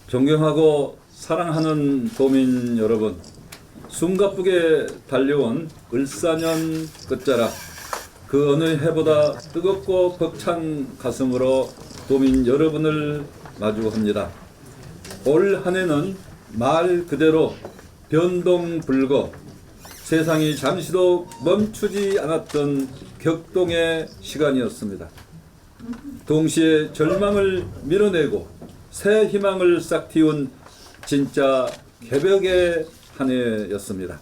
존경하고 사랑하는 도민 여러분, 숨가쁘게 달려온 을사년 끝자락, 그 어느 해보다 뜨겁고 벅찬 가슴으로 도민 여러분을 마주합니다. 올 한 해는 말 그대로 변동불거, 세상이 잠시도 멈추지 않았던 격동의 시간이었습니다. 동시에 절망을 밀어내고 새 희망을 싹 틔운 진짜 개벽의 한 해였습니다.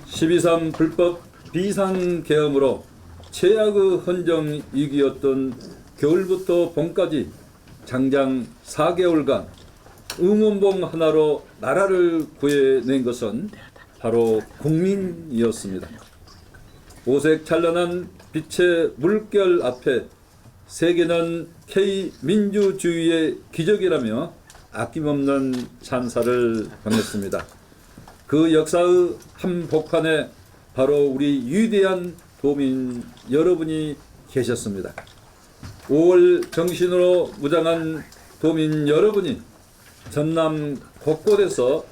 12.3 불법 비상계엄으로 최악의 헌정 위기였던 겨울부터 봄까지 장장 4개월간 응원봉 하나로 나라를 구해낸 것은 바로 국민이었습니다. 오색 찬란한 빛의 물결 앞에 세계는 K민주주의의 기적이라며 아낌없는 찬사를 보냈습니다. 그 역사의 한복판에 바로 우리 위대한 도민 여러분이 계셨습니다. 5월 정신으로 무장한 도민 여러분이 전남 곳곳에서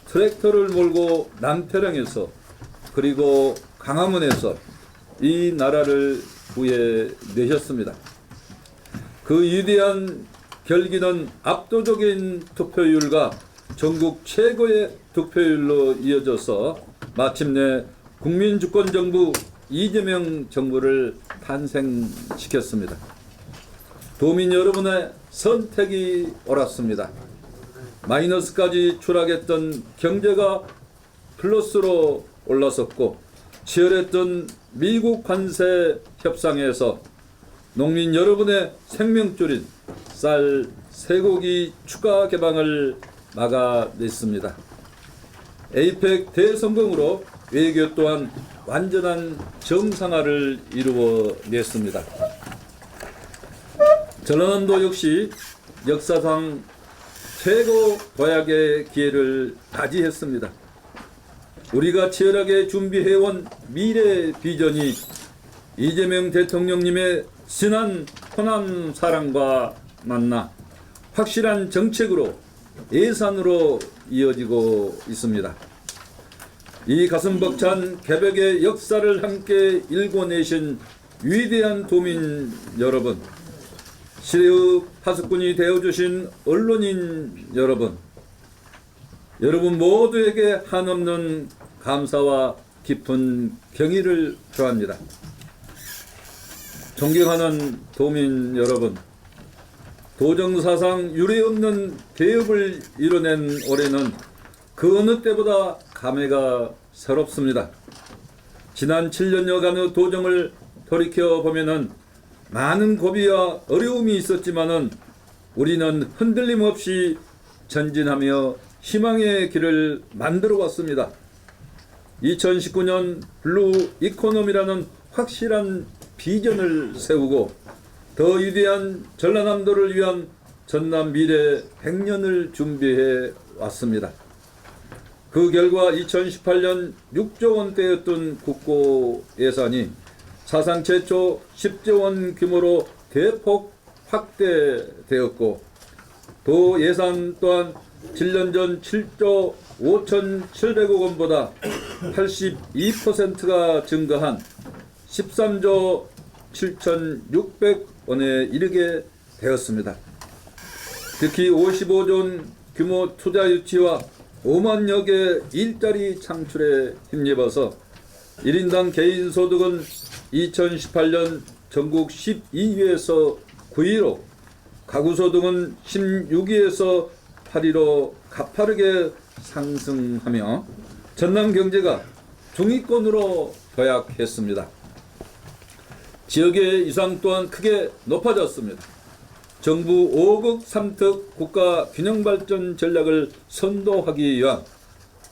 트랙터를 몰고 남태령에서 그리고 광화문에서 이 나라를 구해내셨습니다. 그 위대한 결기는 압도적인 투표율과 전국 최고의 득표율로 이어져서 마침내 국민주권정부 이재명 정부를 탄생시켰습니다. 도민 여러분의 선택이 옳았습니다. 마이너스까지 추락했던 경제가 플러스로 올라섰고 치열했던 미국 관세 협상에서 농민 여러분의 생명줄인 쌀, 쇠고기 추가 개방을 막아냈습니다. 에이펙 대성공으로 외교 또한 완전한 정상화를 이루어냈습니다. 전라남도 역시 역사상 최고 도약의 기회를 맞이했습니다. 우리가 치열하게 준비해온 미래 비전이 이재명 대통령님의 진한 호남 사랑과 만나 확실한 정책으로 예산으로 이어지고 있습니다. 이 가슴 벅찬 개벽의 역사를 함께 일궈내신 위대한 도민 여러분, 시대의 파수꾼이 되어주신 언론인 여러분, 여러분 모두에게 한없는 감사와 깊은 경의를 표합니다. 존경하는 도민 여러분, 도정사상 유례없는 개혁을 이뤄낸 올해는 그 어느 때보다 감회가 새롭습니다. 지난 7년여간의 도정을 돌이켜보면 많은 고비와 어려움이 있었지만은 우리는 흔들림 없이 전진하며 희망의 길을 만들어 왔습니다. 2019년 블루 이코노미라는 확실한 비전을 세우고 더 위대한 전라남도를 위한 전남 미래 100년을 준비해 왔습니다. 그 결과 2018년 6조 원대였던 국고 예산이 사상 최초 10조 원 규모로 대폭 확대되었고 도 예산 또한 7년 전 7조 5,700억 원보다 82%가 증가한 13조 7,600원에 이르게 되었습니다. 특히 55조 원 규모 투자 유치와 5만여 개 일자리 창출에 힘입어서 1인당 개인 소득은 2018년 전국 12위에서 9위로 가구 소득은 16위에서 8위로 가파르게 상승하며 전남 경제가 중위권으로 도약했습니다. 지역의 위상 또한 크게 높아졌습니다. 정부 5국 3특 국가 균형발전 전략을 선도하기 위한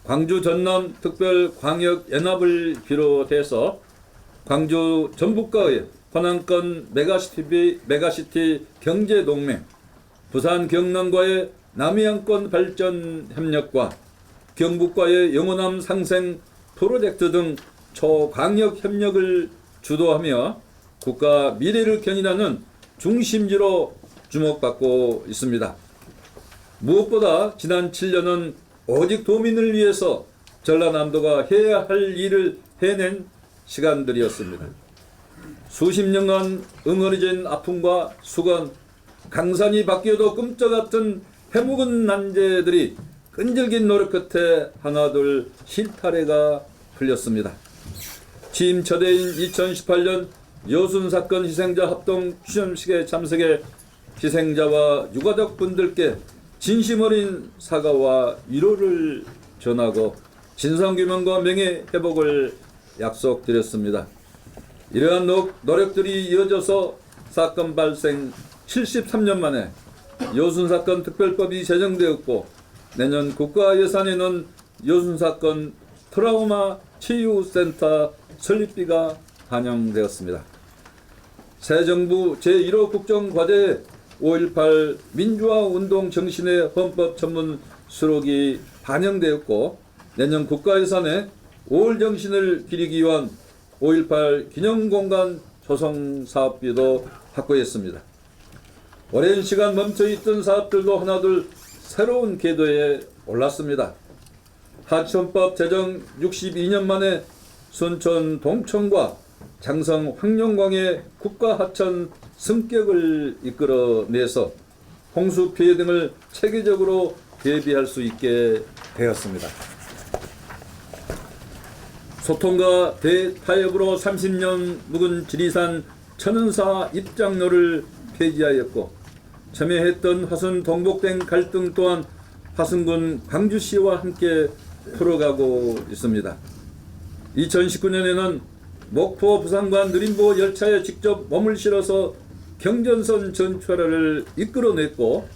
광주 전남 특별 광역 연합을 비롯해서 광주 전북과의 호남권 메가시티 경제동맹, 부산 경남과의 남해안권 발전 협력과 경북과의 영호남 상생 프로젝트 등 초광역 협력을 주도하며 국가 미래를 견인하는 중심지로 주목받고 있습니다. 무엇보다 지난 7년은 오직 도민을 위해서 전라남도가 해야 할 일을 해낸 시간들이었습니다. 수십 년간 응어리진 아픔과 수건, 강산이 바뀌어도 꿈쩍 같은 해묵은 난제들이 끈질긴 노력 끝에 하나둘 실타래가 풀렸습니다. 취임 첫해인 2018년 여순사건 희생자 합동 추념식에 참석해 희생자와 유가족분들께 진심 어린 사과와 위로를 전하고 진상규명과 명예회복을 약속드렸습니다. 이러한 노력들이 이어져서 사건 발생 73년 만에 여순사건 특별법이 제정되었고 내년 국가 예산에는 여순사건 트라우마 치유센터 설립비가 반영되었습니다. 새 정부 제1호 국정과제에 5.18 민주화운동 정신의 헌법 전문 수록이 반영되었고 내년 국가 예산에 5월 정신을 기리기 위한 5.18 기념공간 조성 사업비도 확보했습니다. 오랜 시간 멈춰있던 사업들도 하나둘 새로운 궤도에 올랐습니다. 하천법 제정 62년 만에 순천 동천과 장성 황룡광의 국가하천 승격을 이끌어내서 홍수 피해 등을 체계적으로 대비할 수 있게 되었습니다. 소통과 대타협으로 30년 묵은 지리산 천은사 입장로를 폐지하였고 첨예했던 화순 동복된 갈등 또한 화순군 광주시와 함께 풀어가고 있습니다. 2019년에는 목포 부산간 느림보 열차에 직접 몸을 실어서 경전선 전철화를 이끌어냈고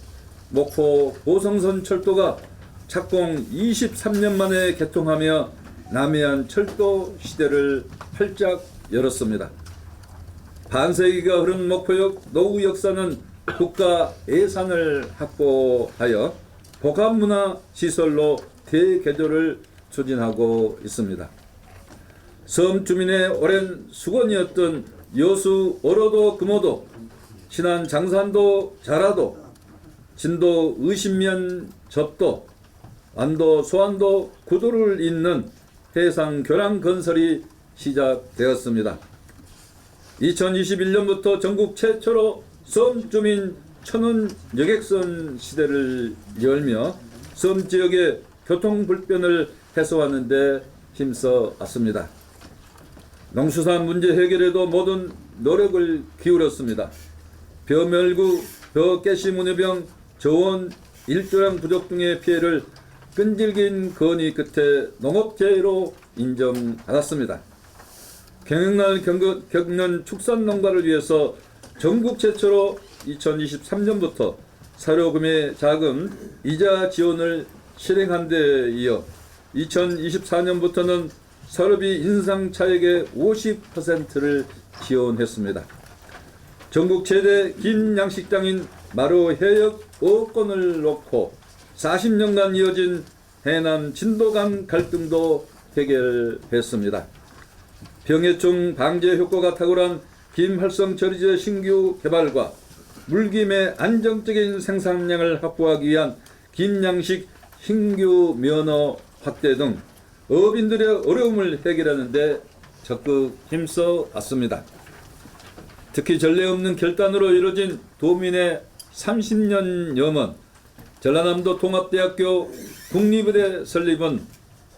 목포 보성선 철도가 착공 23년 만에 개통하며 남해안 철도 시대를 활짝 열었습니다. 반세기가 흐른 목포역 노후 역사는 국가 예산을 확보하여 복합문화시설로 대개조를 추진하고 있습니다. 섬 주민의 오랜 수건이었던 여수 어로도 금오도, 신안 장산도 자라도, 진도 의심면 접도, 완도 소안도 구도를 잇는 해상 교량 건설이 시작되었습니다. 2021년부터 전국 최초로 섬 주민 천운 여객선 시대를 열며 섬 지역의 교통 불편을 해소하는 데 힘써 왔습니다. 농수산 문제 해결에도 모든 노력을 기울였습니다. 벼멸구, 벼깨시 문해병, 저온, 일조량 부족 등의 피해를 끈질긴 건의 끝에 농업재해로 인정받았습니다. 경영난을 겪는 축산농가를 위해서 전국 최초로 2023년부터 사료구매 자금 이자 지원을 실행한 데 이어 2024년부터는 사료비 인상 차액의 50%를 지원했습니다. 전국 최대 긴 양식장인 마루 해역 어업권을 놓고 40년간 이어진 해남 진도 간 갈등도 해결했습니다. 병해충 방제 효과가 탁월한 김활성 처리제 신규 개발과 물김의 안정적인 생산량을 확보하기 위한 김양식 신규 면허 확대 등 어업인들의 어려움을 해결하는 데 적극 힘써 왔습니다. 특히 전례 없는 결단으로 이루어진 도민의 30년 염원 전라남도 통합대학교 국립의대 설립은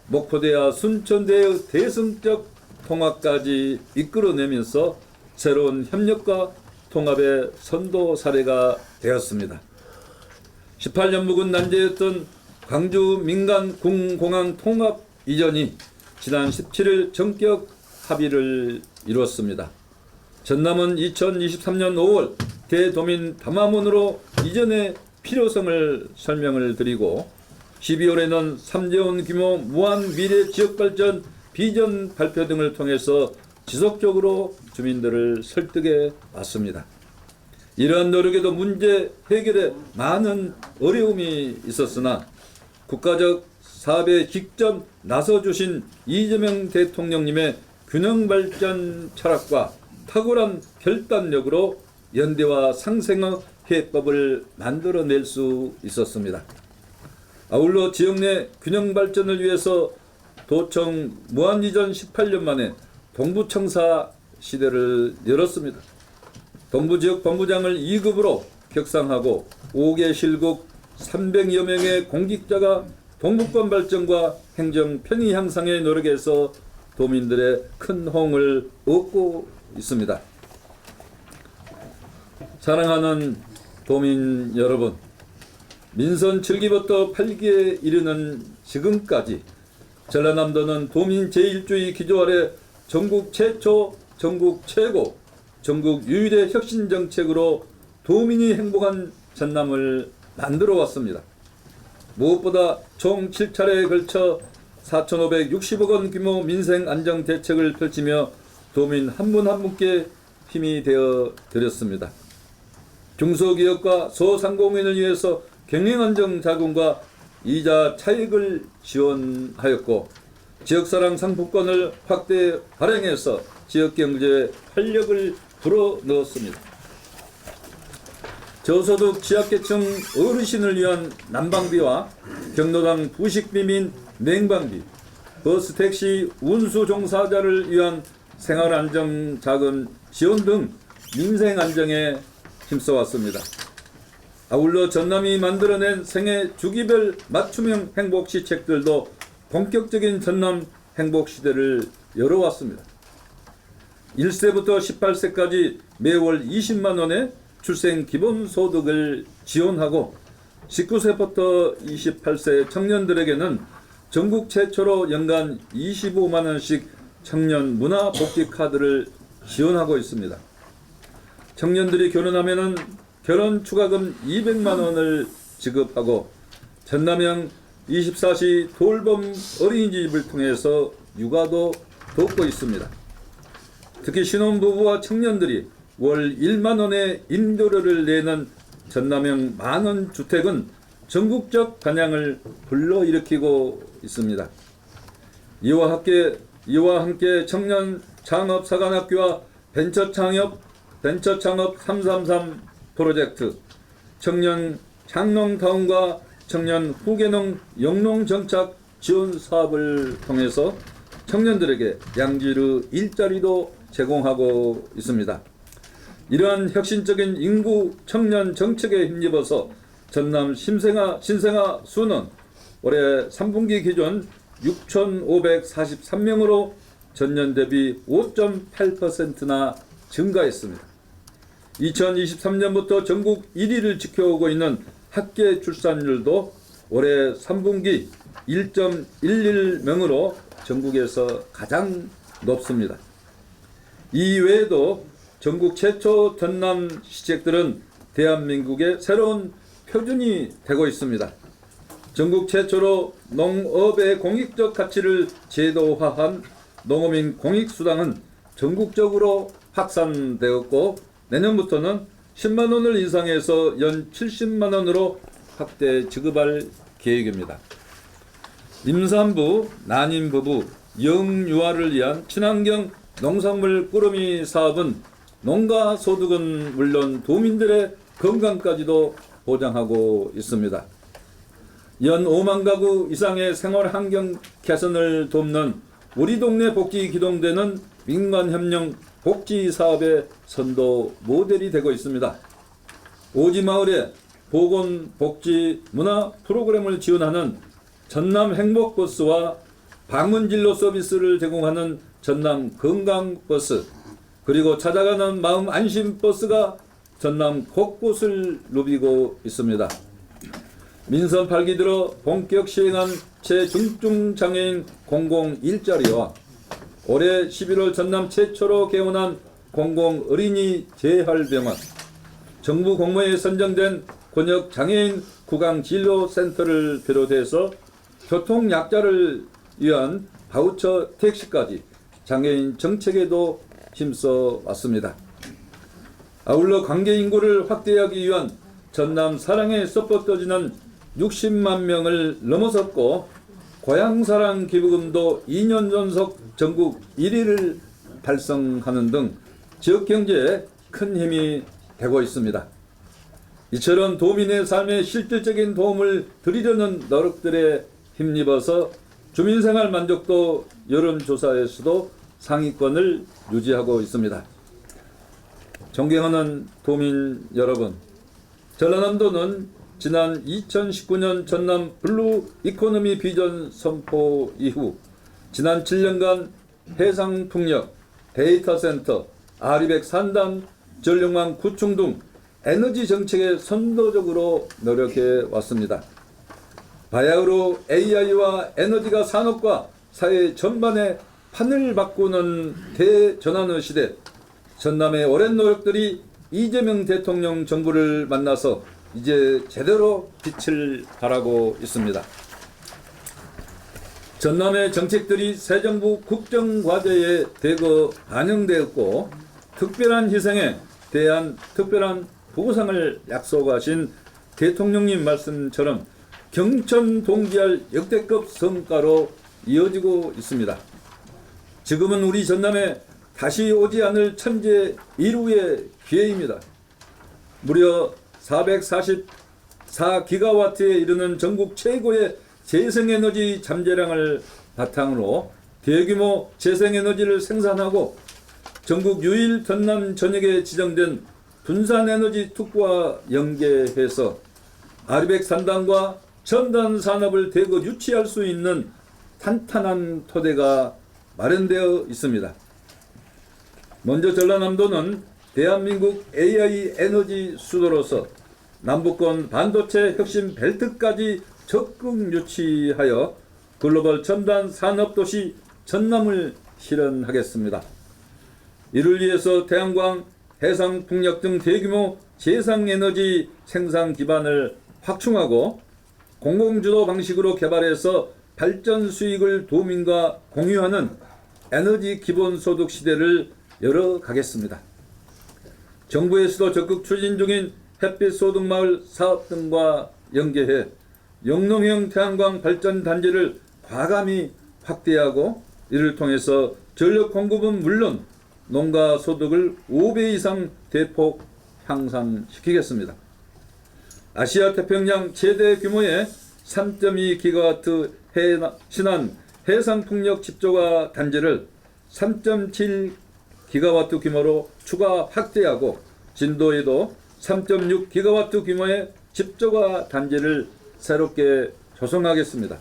목포대와 순천대의 대승적 통합까지 이끌어내면서 새로운 협력과 통합의 선도 사례가 되었습니다. 18년 묵은 난제였던 광주 민간 군공항 통합 이전이 지난 17일 전격 합의를 이루었습니다. 전남은 2023년 5월 대도민 담화문으로 이전의 필요성을 설명을 드리고 12월에는 3재원 규모 무한 미래 지역발전 비전 발표 등을 통해서 지속적으로 주민들을 설득해 왔습니다. 이러한 노력에도 문제 해결에 많은 어려움이 있었으나 국가적 사업에 직접 나서주신 이재명 대통령님의 균형발전 철학과 탁월한 결단력으로 연대와 상생의 해법을 만들어낼 수 있었습니다. 아울러 지역 내 균형 발전을 위해서 도청 무한이전 18년 만에 동부청사 시대를 열었습니다. 동부지역 본부장을 2급으로 격상하고 5개 실국 300여 명의 공직자가 동부권 발전과 행정 편의 향상에 노력해서 도민들의 큰 호응을 얻고 있습니다. 사랑하는 도민 여러분, 민선 7기부터 8기에 이르는 지금까지 전라남도는 도민 제1주의 기조 아래 전국 최초, 전국 최고, 전국 유일의 혁신 정책으로 도민이 행복한 전남을 만들어 왔습니다. 무엇보다 총 7차례에 걸쳐 4,560억 원 규모 민생 안정 대책을 펼치며 도민 한 분 한 분께 힘이 되어 드렸습니다. 중소기업과 소상공인을 위해서 경영안정 자금과 이자 차익을 지원하였고 지역사랑 상품권을 확대 발행해서 지역경제에 활력을 불어넣었습니다. 저소득 취약계층 어르신을 위한 난방비와 경로당 부식비 및 냉방비, 버스 택시 운수 종사자를 위한 생활안정자금 지원 등 민생 안정에 힘써왔습니다. 아울러 전남이 만들어낸 생애 주기별 맞춤형 행복시책들도 본격적인 전남 행복시대를 열어왔습니다. 1세부터 18세까지 매월 20만원의 출생기본소득을 지원하고 19세부터 28세 청년들에게는 전국 최초로 연간 25만원씩 청년 문화복지카드를 지원하고 있습니다. 청년들이 결혼하면 결혼 추가금 200만원을 지급하고 전남형 24시 돌봄 어린이집을 통해서 육아도 돕고 있습니다. 특히 신혼부부와 청년들이 월 1만원의 임대료를 내는 전남형 만원 주택은 전국적 반향을 불러일으키고 있습니다. 이와 함께 청년 창업사관학교와 벤처창업 333 프로젝트, 청년 창농타운과 청년 후계농 영농정착 지원 사업을 통해서 청년들에게 양지르 일자리도 제공하고 있습니다. 이러한 혁신적인 인구 청년 정책에 힘입어서 전남 신생아 수는 올해 3분기 기준 6,543명으로 전년 대비 5.8%나 증가했습니다. 2023년부터 전국 1위를 지켜오고 있는 학계 출산율도 올해 3분기 1.11명으로 전국에서 가장 높습니다. 이 외에도 전국 최초 전남 시책들은 대한민국의 새로운 표준이 되고 있습니다. 전국 최초로 농업의 공익적 가치를 제도화한 농어민 공익수당은 전국적으로 확산되었고 내년부터는 10만 원을 인상해서 연 70만 원으로 확대 지급할 계획입니다. 임산부, 난임부부, 영유아를 위한 친환경 농산물 꾸러미 사업은 농가 소득은 물론 도민들의 건강까지도 보장하고 있습니다. 연 5만 가구 이상의 생활 환경 개선을 돕는 우리 동네 복지 기동대는 민관협력 복지 사업의 선도 모델이 되고 있습니다. 오지마을에 보건, 복지, 문화 프로그램을 지원하는 전남 행복버스와 방문진료 서비스를 제공하는 전남 건강버스, 그리고 찾아가는 마음 안심버스가 전남 곳곳을 누비고 있습니다. 민선 8기 들어 본격 시행한 최중증장애인 공공일자리와 올해 11월 전남 최초로 개원한 공공어린이 재활병원, 정부 공모에 선정된 권역장애인 구강진료센터를 비롯해서 교통약자를 위한 바우처 택시까지 장애인 정책에도 힘써 왔습니다. 아울러 관계인구를 확대하기 위한 전남 사랑의 서포터즈는 60만 명을 넘어섰고 고향사랑 기부금도 2년 연속 전국 1위를 달성하는 등 지역경제에 큰 힘이 되고 있습니다. 이처럼 도민의 삶에 실질적인 도움을 드리려는 노력들에 힘입어서 주민생활 만족도 여론조사에서도 상위권을 유지하고 있습니다. 존경하는 도민 여러분, 전라남도는 지난 2019년 전남 블루 이코노미 비전 선포 이후 지난 7년간 해상풍력, 데이터센터, 아리백 산단, 전력망 구축 등 에너지 정책에 선도적으로 노력해 왔습니다. 바야흐로 AI와 에너지가 산업과 사회 전반의 판을 바꾸는 대전환의 시대, 전남의 오랜 노력들이 이재명 대통령 정부를 만나서 이제 제대로 빛을 발하고 있습니다. 전남의 정책들이 새 정부 국정과제에 대거 반영되었고 특별한 희생에 대한 특별한 보상을 약속하신 대통령님 말씀처럼 경천동지할 역대급 성과로 이어지고 있습니다. 지금은 우리 전남에 다시 오지 않을 천재 일우의 기회입니다. 무려 444기가와트에 이르는 전국 최고의 재생에너지 잠재량을 바탕으로 대규모 재생에너지를 생산하고 전국 유일 전남 전역에 지정된 분산에너지 특구와 연계해서 아리백 산단과 첨단 산업을 대거 유치할 수 있는 탄탄한 토대가 마련되어 있습니다. 먼저 전라남도는 대한민국 AI 에너지 수도로서 남북권 반도체 혁신 벨트까지 적극 유치하여 글로벌 첨단 산업도시 전남을 실현하겠습니다. 이를 위해서 태양광, 해상풍력 등 대규모 재생에너지 생산 기반을 확충하고 공공주도 방식으로 개발해서 발전 수익을 도민과 공유하는 에너지 기본소득 시대를 열어가겠습니다. 정부에서도 적극 추진 중인 햇빛소득마을 사업 등과 연계해 영농형 태양광 발전 단지를 과감히 확대하고 이를 통해서 전력 공급은 물론 농가 소득을 5배 이상 대폭 향상시키겠습니다. 아시아 태평양 최대 규모의 3.2기가와트 신안 해상풍력 집조가 단지를 3.7기가와트 규모로 추가 확대하고 진도에도 3.6기가와트 규모의 집조가 단지를 새롭게 조성하겠습니다.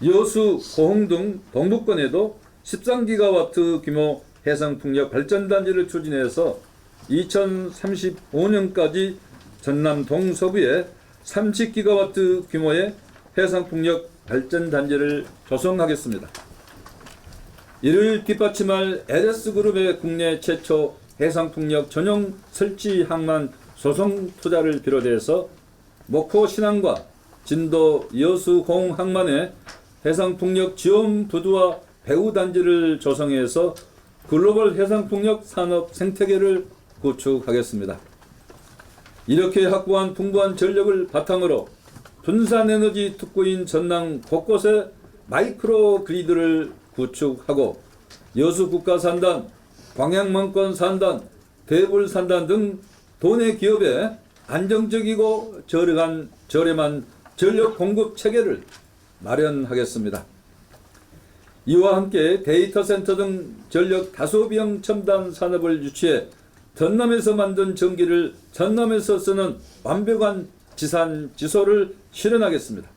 여수, 호흥 등 동북권에도 13기가와트 규모 해상풍력 발전단지를 추진해서 2035년까지 전남 동서부에 30기가와트 규모의 해상풍력 발전단지를 조성하겠습니다. 이를 뒷받침할 LS그룹의 국내 최초 해상풍력 전용 설치 항만 소송 투자를 비롯해서 목포 신안과 진도 여수 공 항만의 해상풍력 지원 부두와 배후 단지를 조성해서 글로벌 해상풍력 산업 생태계를 구축하겠습니다. 이렇게 확보한 풍부한 전력을 바탕으로 분산에너지 특구인 전남 곳곳에 마이크로 그리드를 구축하고 여수 국가산단, 광양만권 산단, 대불 산단 등 도내 기업에 안정적이고 저렴한 전력 공급 체계를 마련하겠습니다. 이와 함께 데이터 센터 등 전력 다소비용 첨단 산업을 유치해 전남에서 만든 전기를 전남에서 쓰는 완벽한 지산 지소를 실현하겠습니다.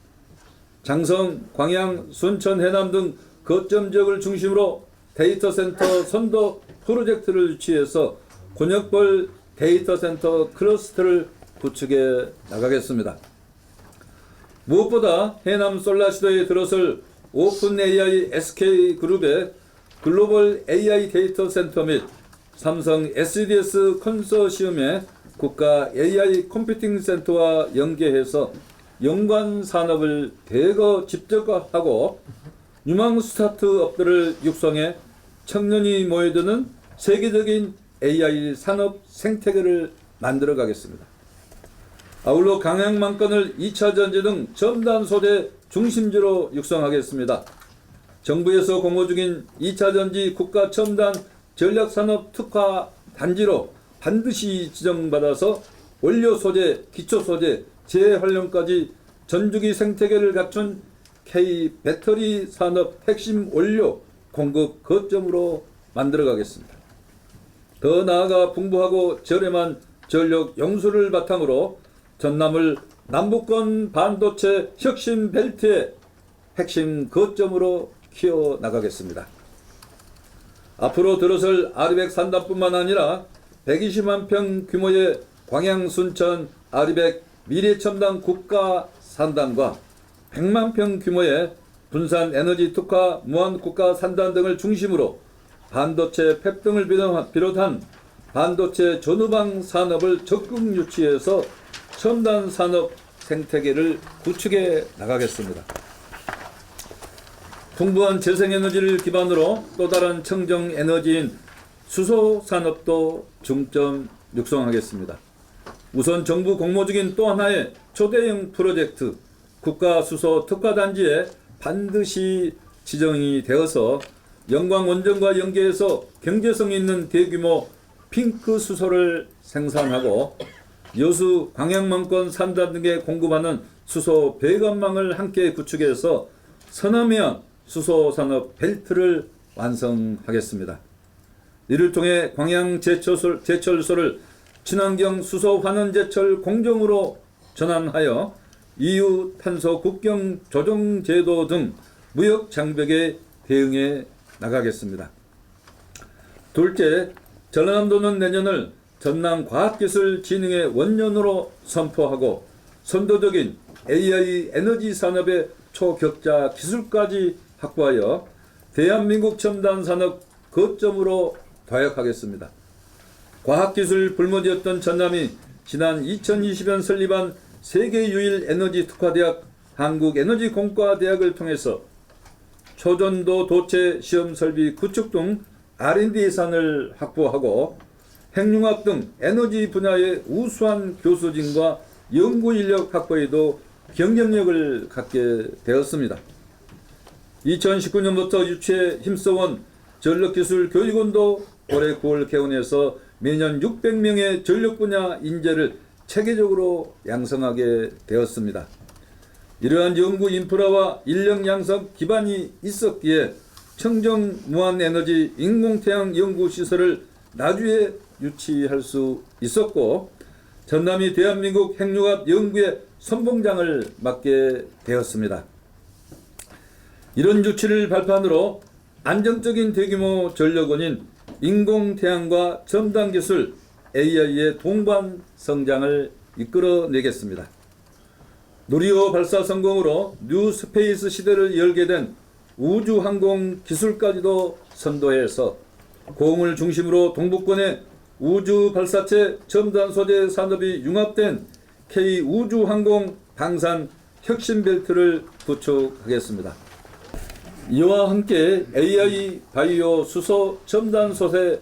장성, 광양, 순천, 해남 등 거점 지역을 중심으로 데이터 센터 선도 프로젝트를 유치해서 권역별 데이터 센터 클러스터를 구축해 나가겠습니다. 무엇보다 해남 솔라시도에 들어설 오픈 AI SK그룹의 글로벌 AI 데이터 센터 및 삼성 SDS 컨소시엄의 국가 AI 컴퓨팅 센터와 연계해서 연관 산업을 대거 집적화하고 유망 스타트업들을 육성해 청년이 모여드는 세계적인 AI 산업 생태계를 만들어 가겠습니다. 아울러 강양만권을 2차 전지 등 첨단 소재 중심지로 육성하겠습니다. 정부에서 공모 중인 2차 전지 국가 첨단 전략산업 특화 단지로 반드시 지정받아서 원료 소재, 기초 소재, 재활용까지 전주기 생태계를 갖춘 K 배터리 산업 핵심 원료 공급 거점으로 만들어가겠습니다. 더 나아가 풍부하고 저렴한 전력 용수를 바탕으로 전남을 남북권 반도체 혁신 벨트의 핵심 거점으로 키워나가겠습니다. 앞으로 들어설 아리백 산단뿐만 아니라 120만 평 규모의 광양 순천 아리백 미래첨단 국가 산단과 100만 평 규모의 분산 에너지 특화 무한 국가 산단 등을 중심으로 반도체 팹 등을 비롯한 반도체 전후방 산업을 적극 유치해서 첨단 산업 생태계를 구축해 나가겠습니다. 풍부한 재생에너지를 기반으로 또 다른 청정 에너지인 수소 산업도 중점 육성하겠습니다. 우선 정부 공모 중인 또 하나의 초대형 프로젝트 국가 수소 특화단지에 반드시 지정이 되어서 영광 원전과 연계해서 경제성 있는 대규모 핑크 수소를 생산하고 여수 광양만권 산단 등에 공급하는 수소 배관망을 함께 구축해서 서남해안 수소산업 벨트를 완성하겠습니다. 이를 통해 광양 제철소를 친환경 수소 환원제철 공정으로 전환하여 EU 탄소 국경 조정 제도 등 무역 장벽에 대응해 나가겠습니다. 둘째, 전라남도는 내년을 전남과학기술진흥의 원년으로 선포하고 선도적인 AI 에너지 산업의 초격자 기술까지 확보하여 대한민국 첨단 산업 거점으로 도약하겠습니다. 과학기술 불모지였던 전남이 지난 2020년 설립한 세계 유일 에너지 특화대학 한국에너지공과대학을 통해서 초전도 도체 시험 설비 구축 등 R&D 예산을 확보하고 핵융합 등 에너지 분야의 우수한 교수진과 연구 인력 확보에도 경쟁력을 갖게 되었습니다. 2019년부터 유치에 힘써온 전력기술교육원도 올해 9월 개원해서 매년 600명의 전력 분야 인재를 체계적으로 양성하게 되었습니다. 이러한 연구 인프라와 인력 양성 기반이 있었기에 청정 무한에너지 인공태양 연구시설을 나주에 유치할 수 있었고 전남이 대한민국 핵융합 연구의 선봉장을 맡게 되었습니다. 이런 유치를 발판으로 안정적인 대규모 전력원인 인공태양과 첨단기술 AI의 동반 성장을 이끌어내겠습니다. 누리호 발사 성공으로 뉴스페이스 시대를 열게 된 우주항공 기술까지도 선도해서 고흥을 중심으로 동북권의 우주발사체 첨단 소재 산업이 융합된 K우주항공 방산 혁신벨트를 구축하겠습니다. 이와 함께 AI, 바이오, 수소, 첨단 소재,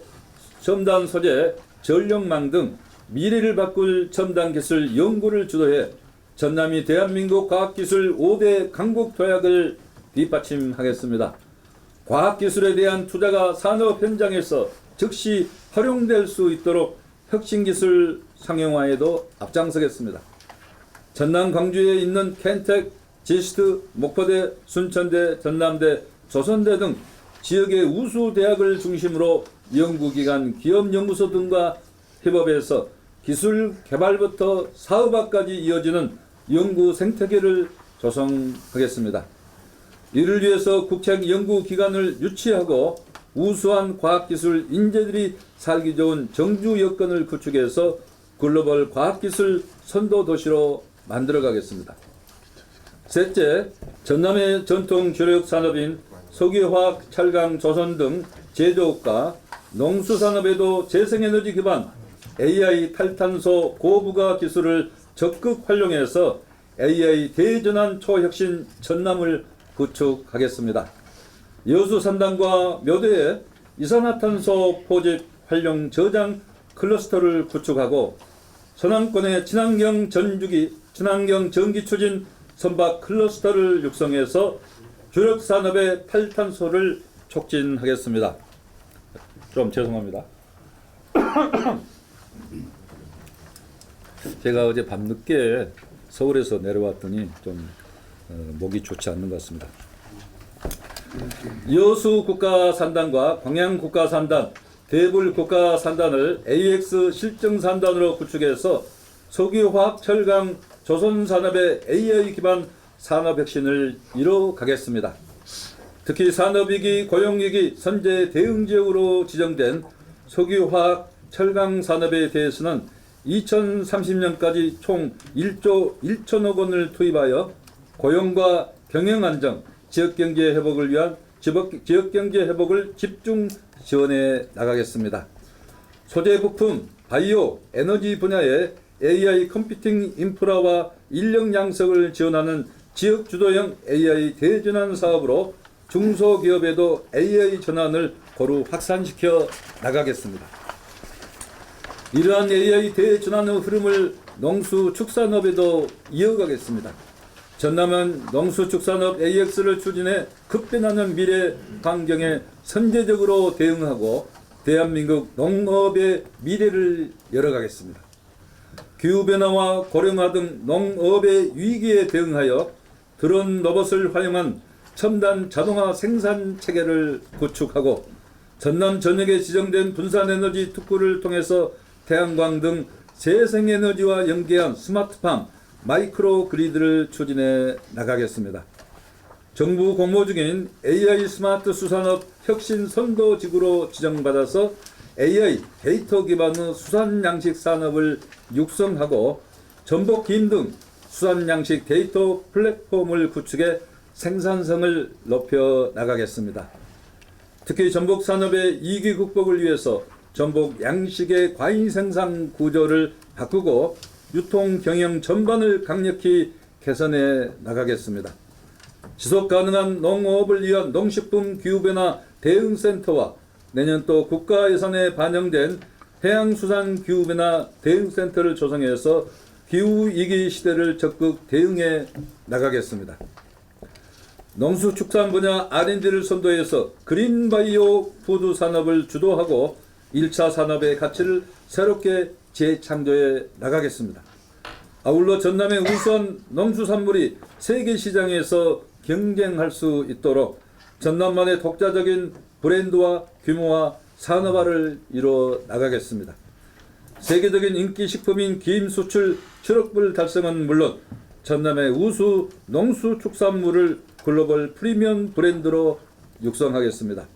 전력망 등 미래를 바꿀 첨단기술 연구를 주도해 전남이 대한민국 과학기술 5대 강국 도약을 뒷받침하겠습니다. 과학기술에 대한 투자가 산업 현장에서 즉시 활용될 수 있도록 혁신기술 상용화에도 앞장서겠습니다. 전남 광주에 있는 켄텍, 지스트, 목포대, 순천대, 전남대, 조선대 등 지역의 우수 대학을 중심으로 연구기관, 기업연구소 등과 협업해서 기술 개발부터 사업화까지 이어지는 연구 생태계를 조성하겠습니다. 이를 위해서 국책 연구기관을 유치하고 우수한 과학기술 인재들이 살기 좋은 정주 여건을 구축해서 글로벌 과학기술 선도도시로 만들어가겠습니다. 셋째, 전남의 전통 주력 산업인 석유화학, 찰강, 조선 등 제조업과 농수산업에도 재생에너지 기반 AI 탈탄소 고부가 기술을 적극 활용해서 AI 대전환 초혁신 전남을 구축하겠습니다. 여수 산단과 묘대에 이산화탄소 포집 활용 저장 클러스터를 구축하고 서남권의 친환경 전기 추진 선박 클러스터를 육성해서 주력 산업의 탈탄소를 촉진하겠습니다. 좀 죄송합니다. 제가 어제 밤늦게 서울에서 내려왔더니 좀 목이 좋지 않는 것 같습니다. 여수 국가산단과 광양 국가산단, 대불 국가산단을 AX 실증산단으로 구축해서 석유화학, 철강, 조선산업의 AI 기반 산업 혁신을 이뤄가겠습니다. 특히 산업위기, 고용위기, 선제 대응지역으로 지정된 석유화학, 철강 산업에 대해서는 2030년까지 총 1조 1천억 원을 투입하여 고용과 경영안정, 지역경제 회복을 위한 지역경제 회복을 집중 지원해 나가겠습니다. 소재 부품, 바이오, 에너지 분야의 AI 컴퓨팅 인프라와 인력 양성을 지원하는 지역 주도형 AI 대전환 사업으로 중소기업에도 AI 전환을 고루 확산시켜 나가겠습니다. 이러한 AI 대전환의 흐름을 농수축산업에도 이어가겠습니다. 전남은 농수축산업 AX를 추진해 급변하는 미래 환경에 선제적으로 대응하고 대한민국 농업의 미래를 열어가겠습니다. 기후변화와 고령화 등 농업의 위기에 대응하여 드론 로봇을 활용한 첨단 자동화 생산 체계를 구축하고 전남 전역에 지정된 분산에너지 특구를 통해서 태양광 등 재생에너지와 연계한 스마트팜, 마이크로 그리드를 추진해 나가겠습니다. 정부 공모 중인 AI 스마트 수산업 혁신 선도지구로 지정받아서 AI 데이터 기반의 수산 양식 산업을 육성하고 전복, 김 등 수산 양식 데이터 플랫폼을 구축해 생산성을 높여 나가겠습니다. 특히 전복 산업의 이기 극복을 위해서 전복 양식의 과잉 생산 구조를 바꾸고 유통 경영 전반을 강력히 개선해 나가겠습니다. 지속 가능한 농업을 위한 농식품 기후변화 대응센터와 내년도 국가 예산에 반영된 해양수산 기후변화 대응센터를 조성해서 기후위기 시대를 적극 대응해 나가겠습니다. 농수축산 분야 R&D를 선도해서 그린바이오 푸드 산업을 주도하고 1차 산업의 가치를 새롭게 재창조해 나가겠습니다. 아울러 전남의 우수한 농수산물이 세계 시장에서 경쟁할 수 있도록 전남만의 독자적인 브랜드와 규모와 산업화를 이뤄 나가겠습니다. 세계적인 인기 식품인 김 수출 7억 불 달성은 물론 전남의 우수 농수축산물을 글로벌 프리미엄 브랜드로 육성하겠습니다.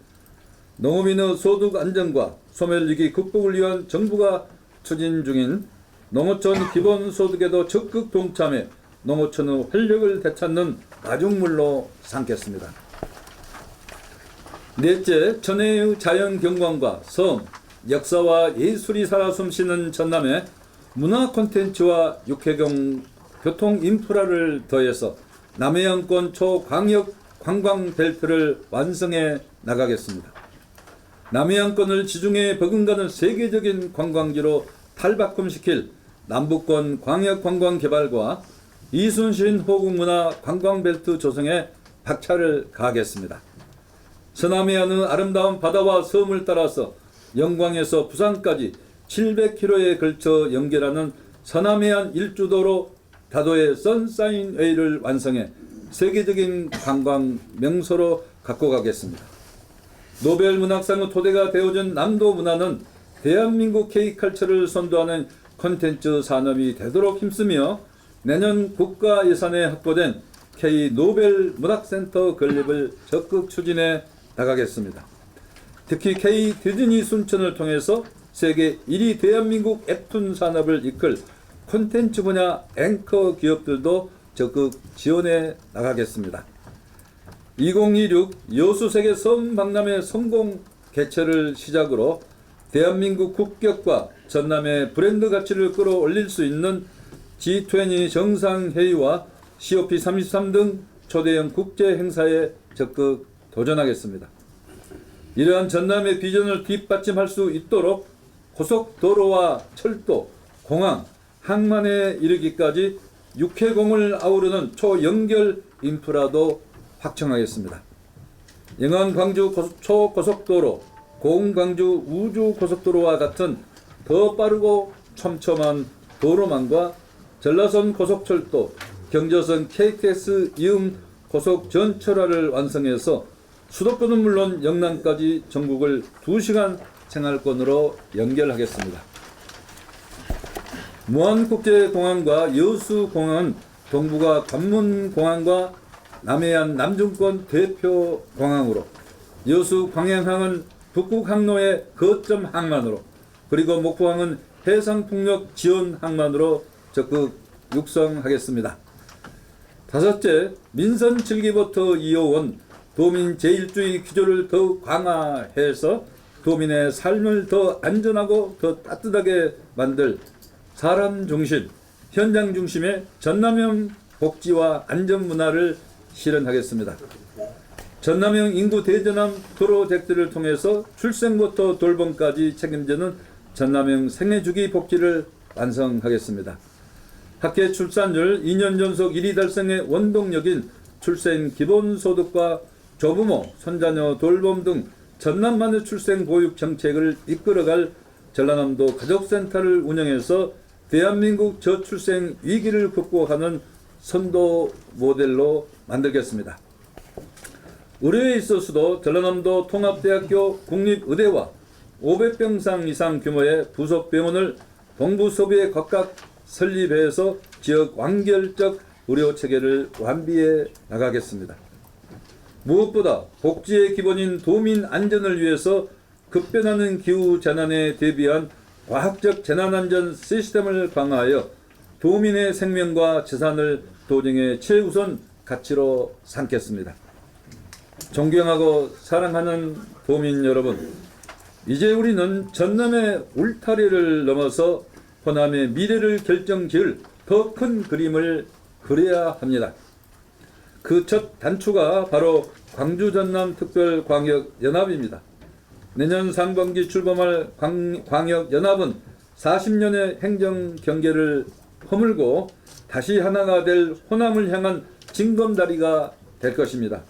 농어민의 소득 안정과 소멸위기 극복을 위한 정부가 추진 중인 농어촌 기본소득에도 적극 동참해 농어촌의 활력을 되찾는 마중물로 삼겠습니다. 넷째, 천혜의 자연경관과 섬, 역사와 예술이 살아 숨쉬는 전남에 문화 콘텐츠와 육해경 교통 인프라를 더해서 남해안권 초광역 관광벨트를 완성해 나가겠습니다. 남해안권을 지중해 버금가는 세계적인 관광지로 탈바꿈시킬 남북권 광역관광개발과 이순신 호국문화 관광벨트 조성에 박차를 가하겠습니다. 서남해안의 아름다운 바다와 섬을 따라서 영광에서 부산까지 700km에 걸쳐 연결하는 서남해안 일주도로 다도의 선사인웨이를 완성해 세계적인 관광 명소로 갖고 가겠습니다. 노벨 문학상의 토대가 되어준 남도 문화는 대한민국 K컬처를 선도하는 콘텐츠 산업이 되도록 힘쓰며 내년 국가 예산에 확보된 K 노벨 문학센터 건립을 적극 추진해 나가겠습니다. 특히 K 디즈니 순천을 통해서 세계 1위 대한민국 웹툰 산업을 이끌 콘텐츠 분야 앵커 기업들도 적극 지원해 나가겠습니다. 2026 여수세계 섬박람회 성공 개최를 시작으로 대한민국 국격과 전남의 브랜드 가치를 끌어올릴 수 있는 G20 정상회의와 COP33 등 초대형 국제 행사에 적극 도전하겠습니다. 이러한 전남의 비전을 뒷받침할 수 있도록 고속도로와 철도, 공항, 항만에 이르기까지 육해공을 아우르는 초연결 인프라도 확충하겠습니다. 영암 광주 초고속도로, 고흥 광주 우주고속도로와 같은 더 빠르고 촘촘한 도로망과 전라선 고속철도, 경저선 KTX 이음 고속 전철화를 완성해서 수도권은 물론 영남까지 전국을 2시간 생활권으로 연결하겠습니다. 무안국제공항과 여수공항은 동북아 관문공항과 남해안 남중권 대표 공항으로, 여수 광양항은 북극항로의 거점 항만으로, 그리고 목포항은 해상풍력 지원 항만으로 적극 육성하겠습니다. 다섯째, 민선 7기부터 이어온 도민 제1주의 기조를 더욱 강화해서 도민의 삶을 더 안전하고 더 따뜻하게 만들 사람 중심, 현장 중심의 전남형 복지와 안전 문화를 실현하겠습니다. 전남형 인구 대전환 프로젝트를 통해서 출생부터 돌봄까지 책임지는 전남형 생애주기 복지를 완성하겠습니다. 학계 출산율 2년 연속 1위 달성의 원동력인 출생 기본소득과 조부모, 손자녀 돌봄 등 전남만의 출생 보육 정책을 이끌어갈 전라남도 가족센터를 운영해서 대한민국 저출생 위기를 극복하는 선도 모델로 만들겠습니다. 의료에 있어서도 전라남도 통합대학교 국립의대와 500병상 이상 규모의 부속병원을 동부서부에 각각 설립해서 지역 완결적 의료체계를 완비해 나가겠습니다. 무엇보다 복지의 기본인 도민 안전을 위해서 급변하는 기후재난에 대비한 과학적 재난안전 시스템을 강화하여 도민의 생명과 재산을 도정의 최우선 가치로 삼겠습니다. 존경하고 사랑하는 도민 여러분, 이제 우리는 전남의 울타리를 넘어서 호남의 미래를 결정지을 더 큰 그림을 그려야 합니다. 그 첫 단추가 바로 광주전남특별광역연합입니다. 내년 상반기 출범할 광역연합은 40년의 행정경계를 허물고 다시 하나가 될 호남을 향한 징검다리가 될 것입니다.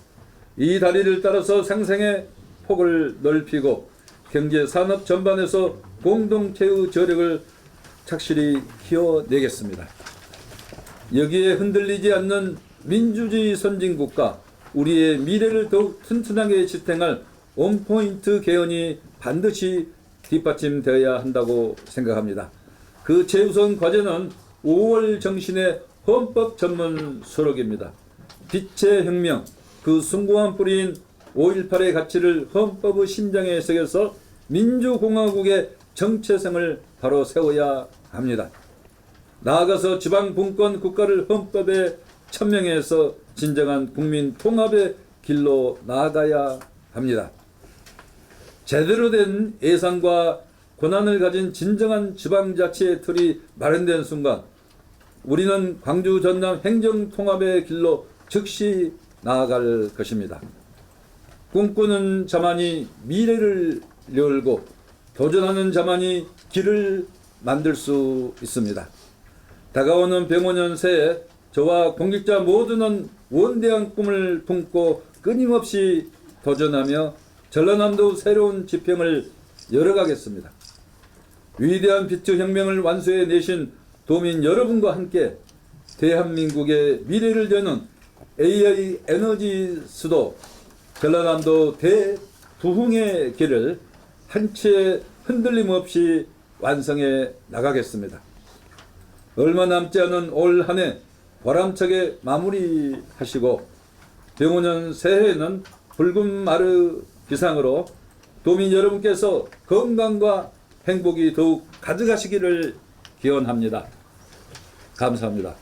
이 다리를 따라서 상생의 폭을 넓히고 경제 산업 전반에서 공동체의 저력을 착실히 키워내겠습니다. 여기에 흔들리지 않는 민주주의 선진국가, 우리의 미래를 더욱 튼튼하게 지탱할 원포인트 개헌이 반드시 뒷받침되어야 한다고 생각합니다. 그 최우선 과제는 5월 정신의 헌법 전문 수록입니다. 빛의 혁명, 그 숭고한 뿌리인 5.18의 가치를 헌법의 심장에 새겨서 민주공화국의 정체성을 바로 세워야 합니다. 나아가서 지방분권 국가를 헌법에 천명해서 진정한 국민 통합의 길로 나아가야 합니다. 제대로 된 예산과 권한을 가진 진정한 지방자치의 틀이 마련된 순간 우리는 광주 전남 행정통합의 길로 즉시 나아갈 것입니다. 꿈꾸는 자만이 미래를 열고 도전하는 자만이 길을 만들 수 있습니다. 다가오는 105년 새해 저와 공직자 모두는 원대한 꿈을 품고 끊임없이 도전하며 전라남도 새로운 지평을 열어가겠습니다. 위대한 빛의 혁명을 완수해 내신 도민 여러분과 함께 대한민국의 미래를 여는 AI 에너지 수도 전라남도 대부흥의 길을 한 채 흔들림 없이 완성해 나가겠습니다. 얼마 남지 않은 올 한 해 보람차게 마무리하시고 105년 새해에는 붉은 마르 기상으로 도민 여러분께서 건강과 행복이 더욱 가득하시기를 기원합니다. 감사합니다.